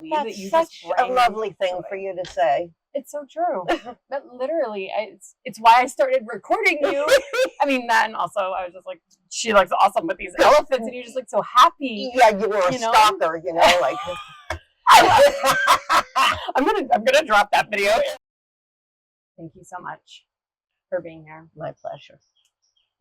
That's that you such just a bring lovely thing joy. for you to say. It's so true. But literally, it's why I started recording you. I mean, that, and also I was just like, she looks awesome with these elephants, and you just look so happy. Yeah, you were a stalker, you know, like. I'm gonna drop that video. Thank you so much for being here. My pleasure.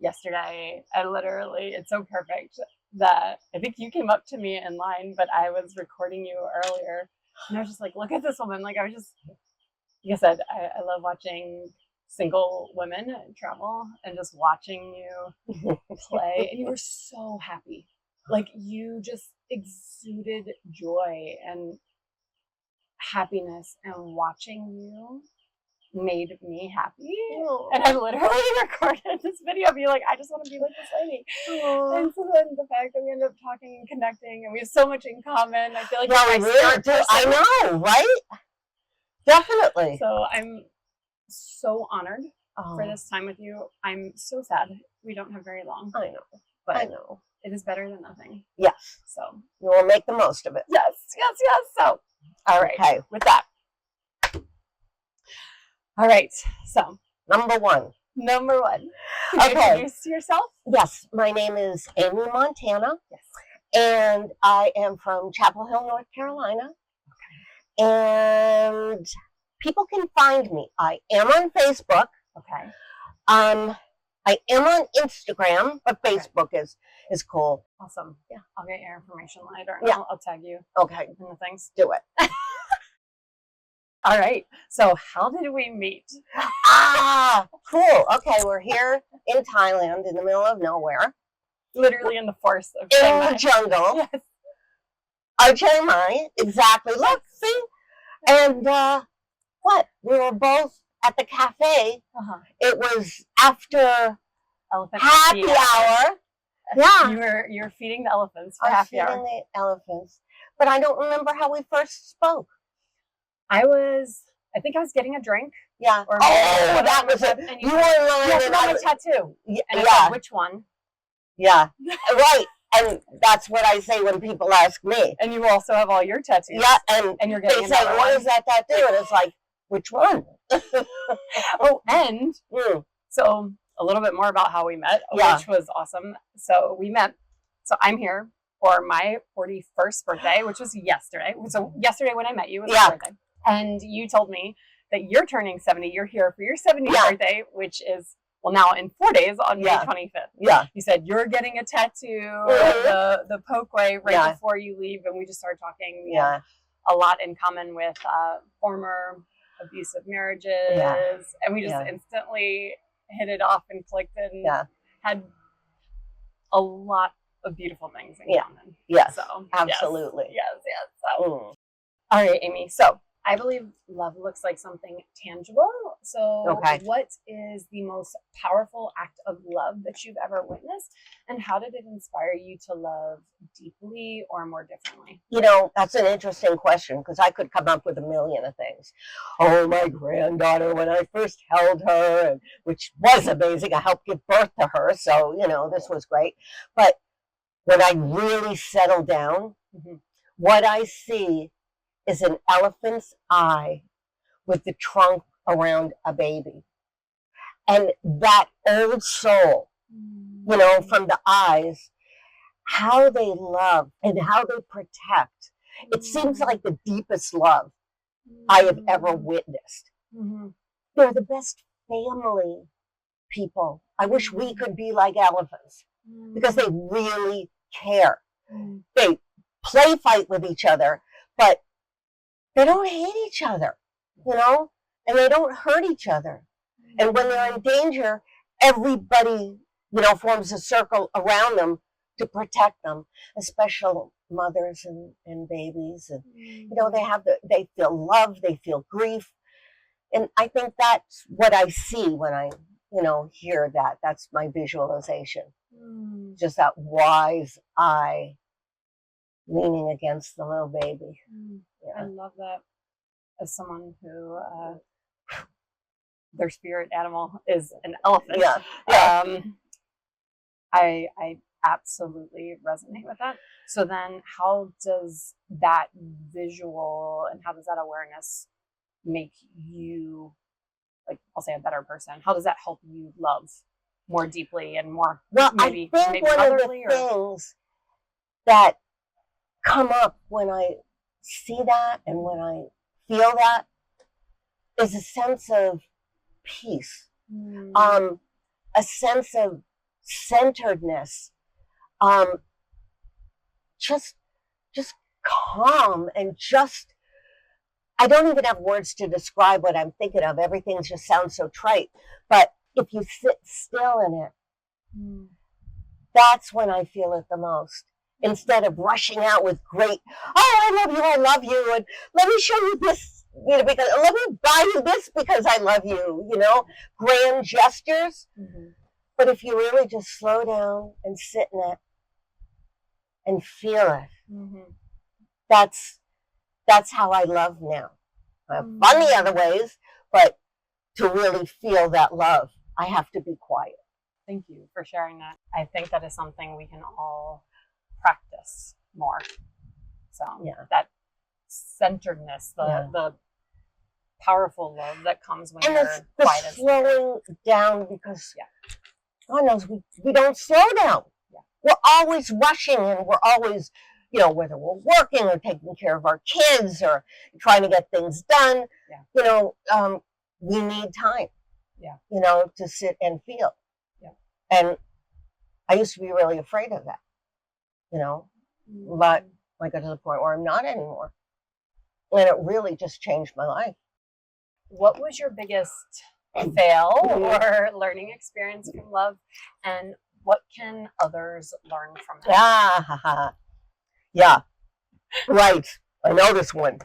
Yesterday, it's so perfect that I think you came up to me in line, but I was recording you earlier, and I was just like, look at this woman. Like, I was just, like I said, I love watching single women travel and just watching you play. And you were so happy. Like, you just exuded joy and happiness, and watching you made me happy. Oh. And I literally recorded this video of you like, I just want to be like this lady. Oh. And so then the fact that we ended up talking and connecting, and we have so much in common, I feel like we really do. I know, right? Definitely. So I'm so honored for this time with you. I'm so sad we don't have very long. I know. But I know. it is better than nothing. Yes. So we will make the most of it. Yes. So, all right. Okay. With that. All right. So, Number one. Can you introduce yourself? Yes. My name is Amy Montana. Yes. And I am from Chapel Hill, North Carolina. Okay. And people can find me. I am on Facebook. Okay. I am on Instagram, but Facebook is cool. Awesome. Yeah. I'll get your information later. Yeah. I'll tag you. Okay. In the things. Do it. All right. So how did we meet? Cool. Okay, we're here in Thailand, in the middle of nowhere. Literally in the forest of Chiang Mai. In the jungle. Yes. Of Chiang Mai, exactly. Look, see? And what? We were both at the cafe. It was after happy hour. Yeah. You were feeding the elephants for happy hour. Feeding the elephants. But I don't remember how we first spoke. I think I was getting a drink. Yeah. Or that was it. And you were lying. Yes, about a tattoo. Yeah. And I said, which one? Yeah. Right. And that's what I say when people ask me. And you also have all your tattoos. Yeah. And you're getting they say, what is that tattoo? And it's like, which one? And so a little bit more about how we met, which was awesome. So we met. So I'm here for my 41st birthday, which was yesterday. So yesterday when I met you was my birthday. And you told me that you're turning 70. You're here for your 70th birthday, which is, well, now in 4 days on May 25th. Yeah. You said you're getting a tattoo, the pokeway right before you leave. And we just started talking. We have a lot in common with former abusive marriages. And we just instantly hit it off and clicked and had a lot of beautiful things in common. Yes. So, absolutely. Yes. So, all right, Amy. So I believe love looks like something tangible. So what is the most powerful act of love that you've ever witnessed? And how did it inspire you to love deeply or more differently? You know, that's an interesting question because I could come up with a million of things. Oh, my granddaughter, when I first held her, and, which was amazing. I helped give birth to her. So, you know, this was great. But when I really settle down, what I see is an elephant's eye with the trunk around a baby. And that old soul, you know, from the eyes, how they love and how they protect. It seems like the deepest love I have ever witnessed. They're the best family people. I wish we could be like elephants because they really care. They play fight with each other, but they don't hate each other, you know, and they don't hurt each other. And when they're in danger, everybody, you know, forms a circle around them to protect them, especially mothers and babies. And, you know, they feel love, they feel grief. And I think that's what I see when I, you know, hear that. That's my visualization. Just that wise eye leaning against the little baby. I love that. As someone who their spirit animal is an elephant. I absolutely resonate with that. So then how does that visual and how does that awareness make you, like, I'll say, a better person? How does that help you love more deeply and more, Well, maybe I think one of the things that come up when I see that and when I feel that is a sense of peace, a sense of centeredness, just calm, and just, I don't even have words to describe what I'm thinking of. Everything just sounds so trite. But if you sit still in it, that's when I feel it the most. Instead of rushing out with great, oh, I love you, and let me show you this, because let me buy you this because I love you, grand gestures. But if you really just slow down and sit in it and feel it, that's how I love now. I have fun the other ways, but to really feel that love, I have to be quiet. Thank you for sharing that. I think that is something we can all practice more. So that centeredness, the powerful love that comes when you're quiet. And slowing down, because God knows we don't slow down. We're always rushing, and we're always, whether we're working or taking care of our kids or trying to get things done, we need time, to sit and feel. And I used to be really afraid of that, but I got to the point where I'm not anymore. And it really just changed my life. What was your biggest fail or learning experience from love? And what can others learn from it? Yeah, right. I know this one.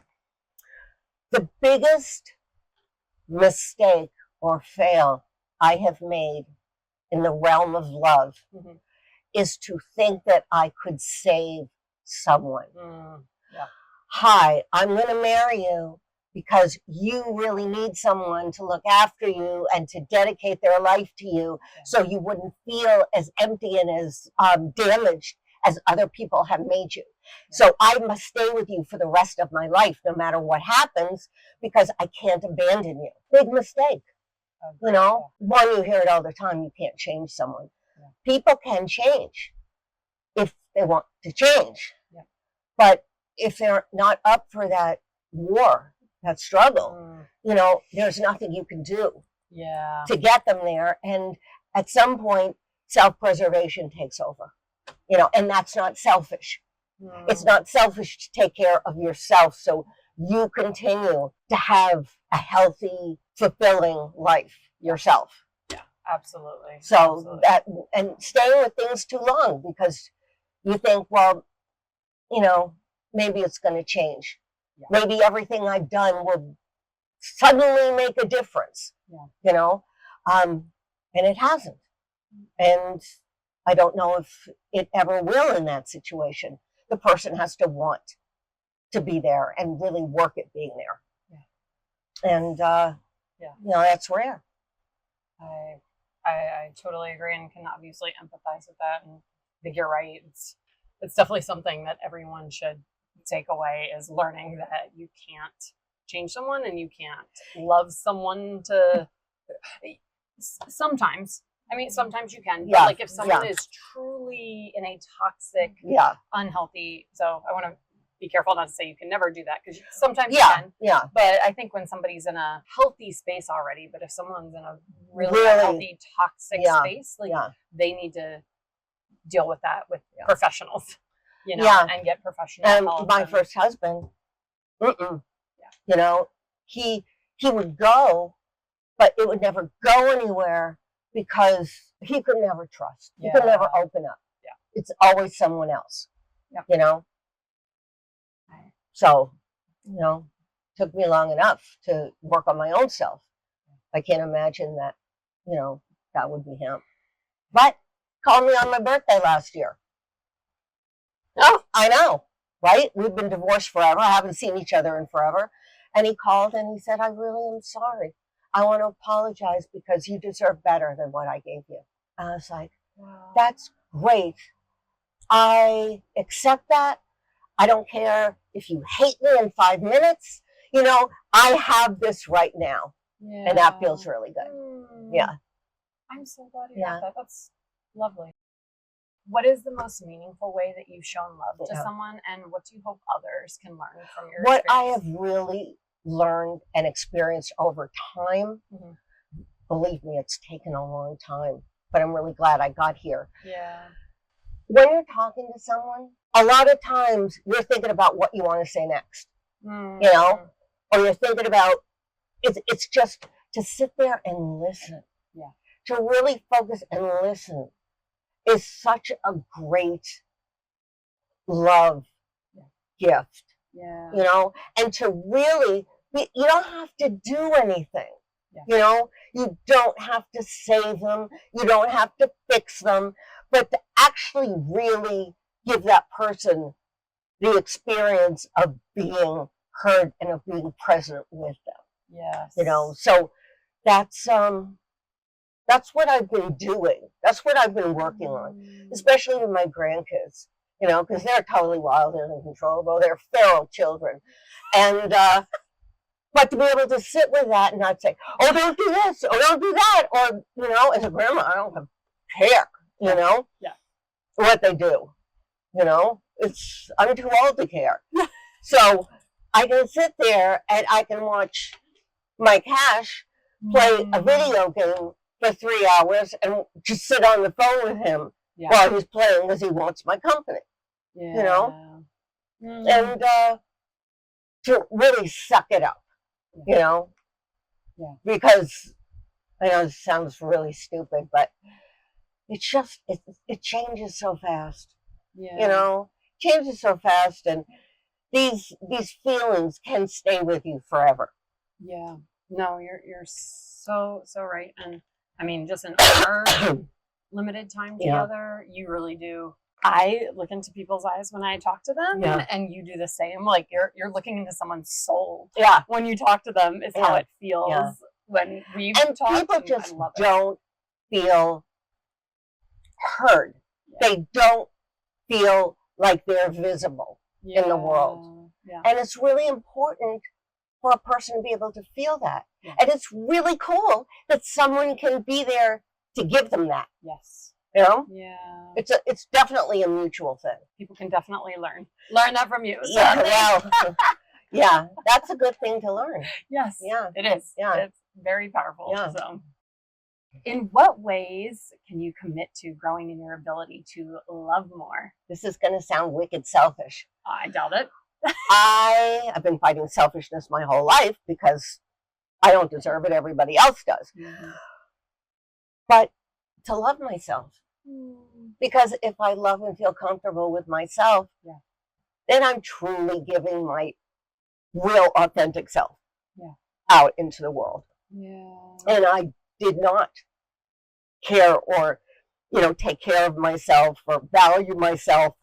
The biggest mistake or fail I have made in the realm of love is to think that I could save someone. Hi, I'm going to marry you because you really need someone to look after you and to dedicate their life to you, so you wouldn't feel as empty and as damaged as other people have made you. So I must stay with you for the rest of my life, no matter what happens, because I can't abandon you. Big mistake. One, you hear it all the time, you can't change someone. People can change if they want to change. But if they're not up for that war, that struggle, there's nothing you can do to get them there. And at some point, self-preservation takes over, and that's not selfish. It's not selfish to take care of yourself so you continue to have a healthy, fulfilling life yourself. Absolutely. So that, and staying with things too long because you think, well, maybe it's going to change. Maybe everything I've done will suddenly make a difference, and it hasn't. And I don't know if it ever will in that situation. The person has to want to be there and really work at being there. And, that's rare. I totally agree and can obviously empathize with that. And I think you're right. It's definitely something that everyone should take away, is learning that you can't change someone and you can't love someone to sometimes. I mean, sometimes you can, but like if someone is truly in a toxic, unhealthy, so I want to be careful not to say you can never do that, because sometimes you can. But I think when somebody's in a healthy space already, but if someone's in a really unhealthy, toxic space, they need to deal with that with professionals, and get professional help. And my first husband, he would go, but it would never go anywhere because he could never trust. He could never open up. It's always someone else, So, took me long enough to work on my own self. I can't imagine that, that would be him. But called me on my birthday last year. Oh, I know, right? We've been divorced forever. I haven't seen each other in forever. And he called and he said, I really am sorry. I want to apologize because you deserve better than what I gave you. And I was like, wow, that's great I accept that. I don't care if you hate me in 5 minutes. I have this right now. Yeah. And that feels really good. Yeah. I'm so glad you Yeah. got that. That's lovely. What is the most meaningful way that you've shown love to someone, and what do you hope others can learn from your What I experience? have really learned and experienced over time, believe me, it's taken a long time, but I'm really glad I got here. Yeah. When you're talking to someone, a lot of times you're thinking about what you want to say next, or you're thinking about, it's just to sit there and listen. Yeah. To really focus and listen is such a great love gift. Yeah. And to really, you don't have to do anything. You don't have to save them. You don't have to fix them, but to actually really give that person the experience of being heard and of being present with them. Yes. So that's what I've been doing. That's what I've been working on, especially with my grandkids, because they're totally wild and uncontrollable. They're feral children. And, but to be able to sit with that and not say, oh, don't do this, or don't do that, or, as a grandma, I don't care, what they do. I'm too old to care. So I can sit there and I can watch my Cash play a video game for 3 hours and just sit on the phone with him while he's playing because he wants my company. And to really suck it up, because I know it sounds really stupid, but it's just it changes so fast. Changes so fast, and these feelings can stay with you forever. Yeah. No, you're so right. And I mean, just in our limited time together, you really do. I look into people's eyes when I talk to them, and you do the same. Like you're looking into someone's soul. Yeah. When you talk to them, is how it feels when we talk. And people just don't feel heard. They don't feel like they're visible in the world. And it's really important for a person to be able to feel that. And it's really cool that someone can be there to give them that. Yes. Yeah. It's definitely a mutual thing. People can definitely learn that from you. So yeah, that's a good thing to learn. Yes. Yeah. It is. Yeah. It's very powerful. Yeah. So in what ways can you commit to growing in your ability to love more? This is going to sound wicked selfish. I doubt it. I have been fighting selfishness my whole life because I don't deserve it. Everybody else does. But to love myself. Because if I love and feel comfortable with myself, then I'm truly giving my real authentic self out into the world. And I did not care or, take care of myself or value myself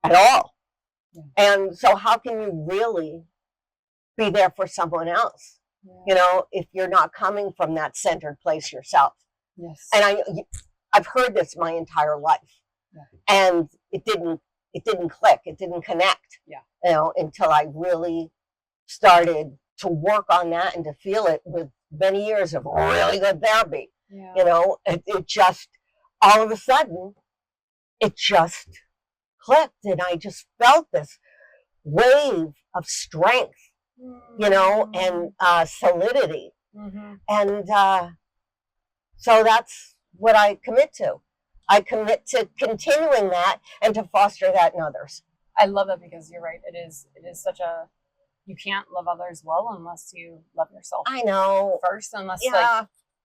at all. And so how can you really be there for someone else, if you're not coming from that centered place yourself? Yes. And I've heard this my entire life, and it didn't click, it didn't connect, until I really started to work on that and to feel it with many years of really good therapy. It just, all of a sudden, it just clicked, and I just felt this wave of strength, and solidity. And so that's what I commit to. I commit to continuing that and to foster that in others. I love that because you're right. It is such a, you can't love others well unless you love yourself. I know. First, unless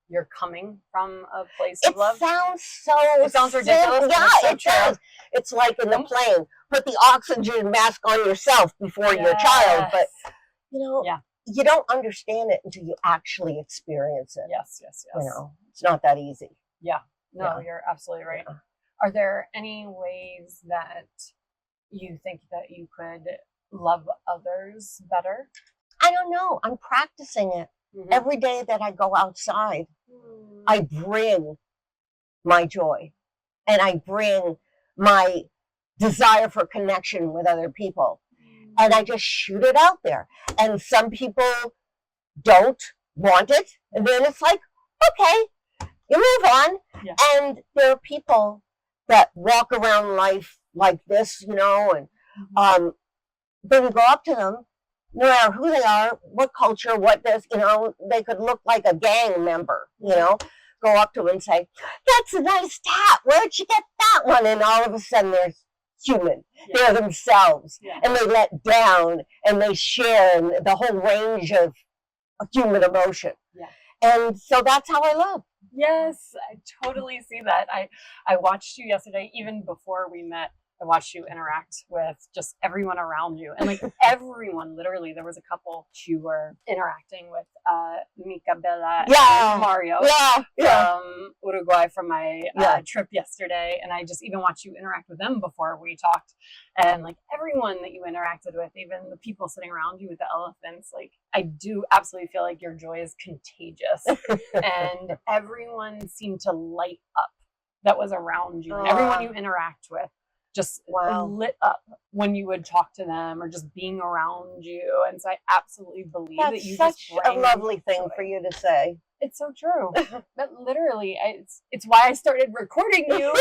you're coming from a place of love. It sounds ridiculous. Yeah, it does. It's like in the plane, put the oxygen mask on yourself before you're a child. But, you don't understand it until you actually experience it. Yes. It's not that easy. Yeah. No, you're absolutely right. Yeah. Are there any ways that you think that you could love others better? I don't know. I'm practicing it. Every day that I go outside, I bring my joy, and I bring my desire for connection with other people. And I just shoot it out there. And some people don't want it. And then it's like, okay, you move on. Yeah. And there are people that walk around life like this, you know, and then you go up to them, no matter who they are, what culture, what this, you know, they could look like a gang member, you know, go up to them and say, that's a nice tat. Where'd you get that one? And all of a sudden they're human. They're themselves. And they let down and they share the whole range of human emotion. And so that's how I love. Yes, I totally see that. I watched you yesterday, even before we met. I watched you interact with just everyone around you. And like everyone, literally, there was a couple you were interacting with, Mika, Bella, and Mario from Uruguay from my trip yesterday. And I just even watched you interact with them before we talked. And like everyone that you interacted with, even the people sitting around you with the elephants, like I do absolutely feel like your joy is contagious. And everyone seemed to light up that was around you. And everyone you interact with just lit up when you would talk to them or just being around you. And so I absolutely believe that you such just bring a lovely thing for you to say. It's so true. But literally, it's why I started recording you.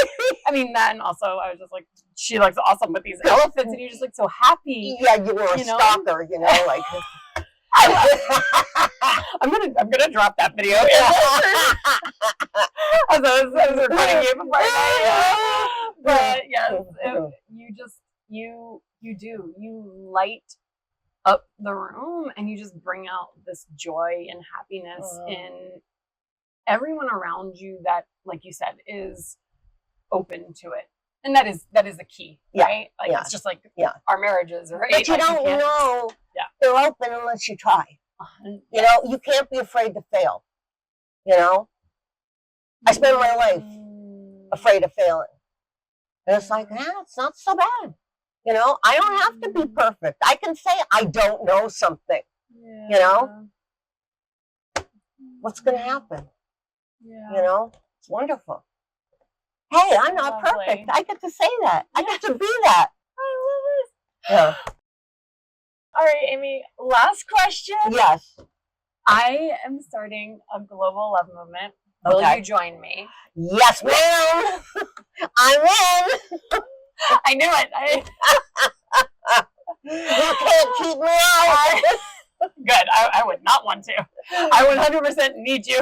I mean, that, and also I was just like, she looks awesome with these elephants, and you just look so happy. Yeah, you were a stalker, you know, like. I'm gonna drop that video. As I was recording you before I but yes, you light up the room, and you just bring out this joy and happiness in everyone around you that, like you said, is open to it. And that is the key, right? Like it's just like our marriages, right? But you don't know they're open unless you try. You know, you can't be afraid to fail. You know? I spend my life afraid of failing. And it's like, it's not so bad. You know, I don't have to be perfect. I can say I don't know something. You know? What's going to happen? You know? It's wonderful. Hey, I'm not perfect. I get to say that. I get to be that. I love it. Yeah. All right, Amy, last question. Yes. I am starting a global love movement. Will you join me? Yes, ma'am. I'm in. I knew it. You can't keep me out. Good. I would not want to. I would 100% need you.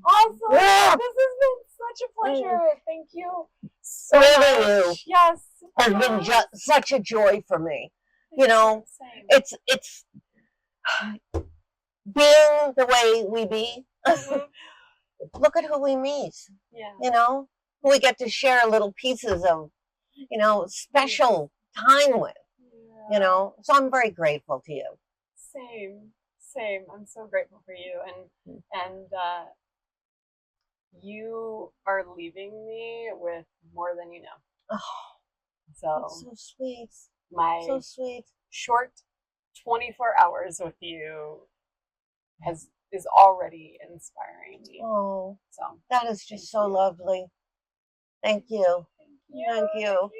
Awesome. Yeah. This has been such a pleasure. Thank you so much. Yes. It's been such a joy for me. You know, it's being the way we be. Look at who we meet. Yeah. You know, who we get to share little pieces of, you know, special time with. Yeah. You know, so I'm very grateful to you. Same. I'm so grateful for you, and you are leaving me with more than you know. Oh, so sweet. So sweet. Short 24 hours with you is already inspiring me. Oh, so that is just so lovely. Thank you. Thank you. Thank you.